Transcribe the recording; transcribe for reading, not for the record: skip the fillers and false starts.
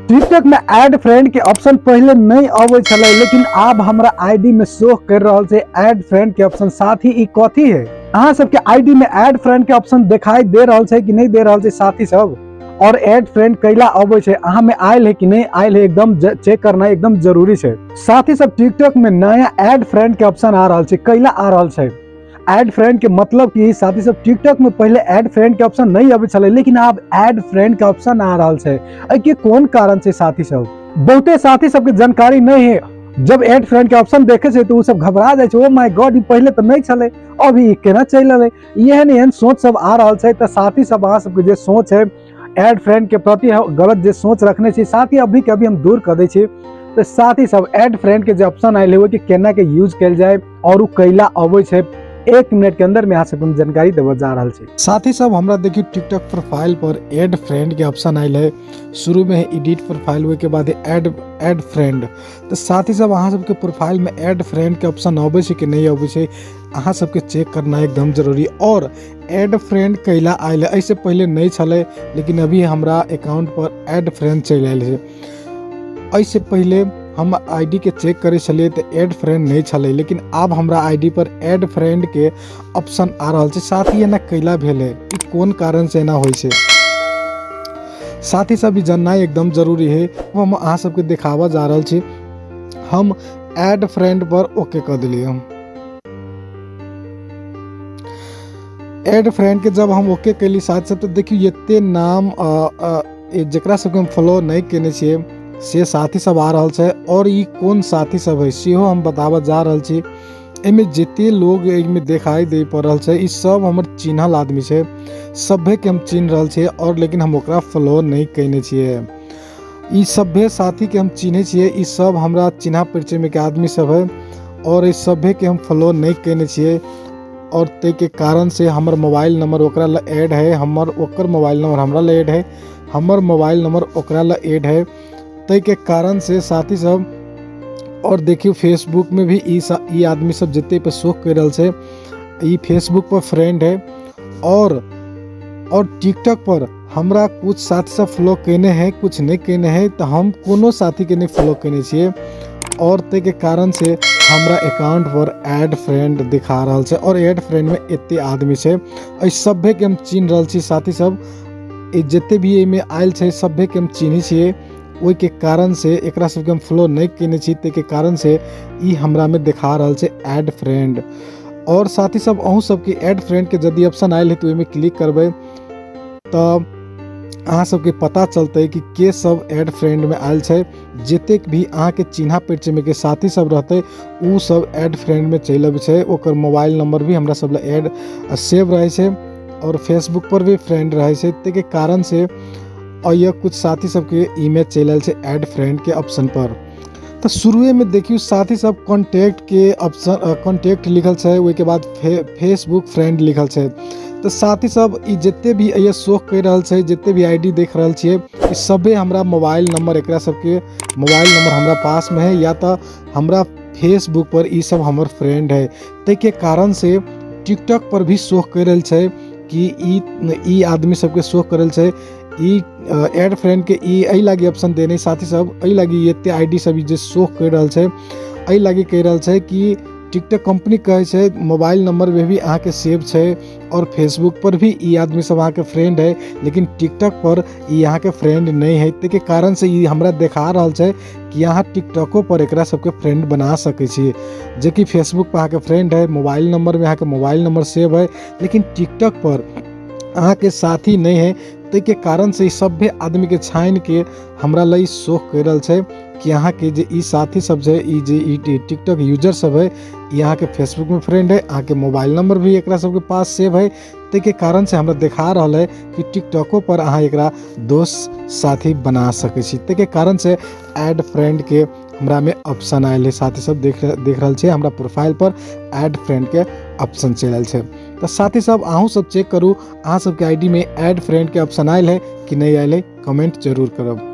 TikTok में add friend के option पहले नहीं आवे छले, लेकिन अब हमरा आईडी में शो कर रहल छै ऐड फ्रेंड के ऑप्शन। साथ ही ई कथी है, अहाँ सबके आईडी में ऐड फ्रेंड के ऑप्शन दिखाई दे रहल छै कि नहीं दे रहल छै साथी सब, और ऐड फ्रेंड कैला आवे छै, अहाँ में आयल है कि नहीं आयल है, एकदम चेक करना एकदम जरूरी छै। साथी सब टिकटॉक में नया ऐड फ्रेंड के ऑप्शन आ रहल छै, कैला आ रहल छै ऐड फ्रेंड के मतलब कि साथी सब टिकटॉक में पहले ऐड फ्रेंड के ऑप्शन नहीं आवे छले, लेकिन अब ऐड फ्रेंड के ऑप्शन आ रहल छै। के कौन कारण से साथी सब, बहुते साथी सबके जानकारी नहीं है। जब ऐड फ्रेंड के ऑप्शन देखे छै तो वो सब घबरा जाए छै, ओ माय गॉड पहले तो नहीं छले, अभी केना चल रहे, एहन सोच सब आ रहल छै। तो साथी सब अहाँ सबके जे सोच है ऐड फ्रेंड के प्रति गलत जे सोच रखने छी, साथ ही अभी के अभी हम दूर कर दे छी। तो साथी सब ऐड फ्रेंड के जो ऑप्शन आयल है कि केना के यूज कल जाए और उ कैला आवे छै, 1 मिनट के अंदर में यहाँ से जानकारी देव जा रहा है। साथ ही सब हमरा देखिए टिकटॉक प्रोफाइल पर ऐड फ्रेंड के ऑप्शन आयल है। शुरू में है एडिट प्रोफाइल, हुए के बाद ऐड फ्रेंड। तो साथ ही सब अहाँ सबके प्रोफाइल में ऐड फ्रेंड के ऑप्शन आवे छै कि नहीं आवे छै, अहाँ सबके चेक करना एकदम जरूरी। और ऐड फ्रेंड कैला आयल है, ऐसे पहले नहीं छले, लेकिन अभी हमरा अकाउंट पर ऐड फ्रेंड चल आयल है। ऐसे पहले हम आईडी के चेक करे चलिए तो ऐड फ्रेंड नहीं छले, लेकिन अब हमरा आईडी पर ऐड फ्रेंड के ऑप्शन आ रहा है। साथ ही एना कैला भेल है, कौन कारण से एना होय छै, साथ ही सब जानना एकदम जरूरी है। हम अहाँ सबके दिखावा जा रहा है। हम ऐड फ्रेंड पर ओके कर दिलिए। ऐड फ्रेंड के जब हम ओके कैली साथ सब, तो देखिए एते नाम जकरा सबके हम फॉलो नहीं केने छिए से साथी सब आ रहा है। और ये कौन साथी सब है सेहो हम बतावा जा रहा छी। एमे जिते लोग में दिखाई दे पड़ रहा है, इस सब हमर चिन्हल आदमी है, सभे के हम चिन्ह रहा छे, और लेकिन हम ओकरा फॉलो नहीं कैने छिए। ई सभे साथी के हम चिन्हे छिए, ई सब हमरा चिन्हा परिचय में के आदमी सब है, और इस सभे के हम फॉलो नहीं कैने छिए। और ते के कारण से हमर मोबाइल नंबर ओकरा ला ऐड है, हमर ओकर मोबाइल नंबर हमरा ला ऐड है, हमर मोबाइल नंबर ओकरा ला ऐड है। तय के कारण से साथी सब, और देखियो फेसबुक में भी ई आदमी सब जिते पे शो कर रहा है, ई फेसबुक पर फ्रेंड है। और टिकटॉक पर हमरा कुछ साथी सब फॉलो केने हैं, कुछ नहीं केने हैं, तो हम कोनो साथी के नहीं फॉलो केने छिए। और ते के कारण से हमरा अकाउंट पर ऐड फ्रेंड दिखा रहा है, और ऐड फ्रेंड में एते आदमी है, सभे के हम चिन्ह रहा छी। साथी सब जिते भी एमे आयल है सभे के हम चिन्हे छिए, ओई के कारण से एकरा सबके हम फॉलो नहीं केने छी, ते के कारण से ई हमरा में दिखा रहा है ऐड फ्रेंड। और साथ ही सब अहूँ सबके ऐड फ्रेंड के यदि ऑप्शन आयल है तो ओहिमे क्लिक करबे, तब अहाँ सबके पता चलते कि के सब ऐड फ्रेंड में आयल है। जिते भी अहाँ के चिन्हा परिचय में के साथी सब रहते, उ सब ऐड फ्रेंड में चल आबे छै। ओकर मोबाइल नंबर भी हमरा सब ला ऐड सेव रहे छै, और फेसबुक पर भी फ्रेंड रहे छै। ते के कारण से और यह कुछ साथी सबके इमेज चल से ऐड फ्रेंड के ऑप्शन पर। तो शुरुए में देखियो साथी सब कॉन्टैक्ट के ऑप्शन, कॉन्टैक्ट लिखल है, उसके बाद फेसबुक फ्रेंड लिखल है। तो साथी सब जिते भी ये शो कर रहा है, जिते भी आईडी देख रहा छे, सभे हमरा मोबाइल नंबर, एकरा सबके मोबाइल नंबर हमरा पास में है, या तो हमरा फेसबुक पर ई सब हमर फ्रेंड है। ते के कारण से टिकटॉक पर भी शो कर रहा है कि ई आदमी सबके शो करल है। ई ऐड फ्रेंड के ई लागी ऑप्शन देने साथी सब, ई लागी एते आईडी सब जे शो कर रहा है, ई लागी कह रहा है कि टिकटॉक कंपनी कहे छै मोबाइल नंबर में भी अहाँ के सेव है, और फेसबुक पर भी ई आदमी सब अहाँ के फ्रेंड है, लेकिन टिकटॉक पर ई अहाँ के फ्रेंड नहीं है। ते के कारण से ई हमरा दिखा रहा है कि यहाँ टिकटॉको पर एकरा सबके फ्रेंड बना सके छी, जे कि फेसबुक पर अहाँ के फ्रेंड है, मोबाइल नंबर में अहाँ के मोबाइल नंबर सेव है, लेकिन टिकटॉक पर अहाँ के साथी नहीं है। ते के कारण से सभे आदमी के छाइन के हमरा ला शो कर रहा है कि यहाँ के जे ई साथी सब है, ई जे टिकटॉक यूजर सब है, यहाँ के फेसबुक में फ्रेंड है, यहाँ के मोबाइल नंबर भी एकरा सबके पास सेव है। ते के कारण से हमरा दिखा रहा है कि टिकटॉको पर अहाँ एकरा दोस्त साथी बना सके छी। ते के कारण से ऐड फ्रेंड के हमरा में ऑप्शन आयल है। साथी सब देख रहा है हमरा प्रोफाइल पर ऐड फ्रेंड के ऑप्शन चल है। तो साथी सब अहूँ सब चेक करू, अहाँ सबके आईडी में ऐड फ्रेंड के ऑप्शन आयल है कि नहीं आयल है, कमेंट जरूर करब।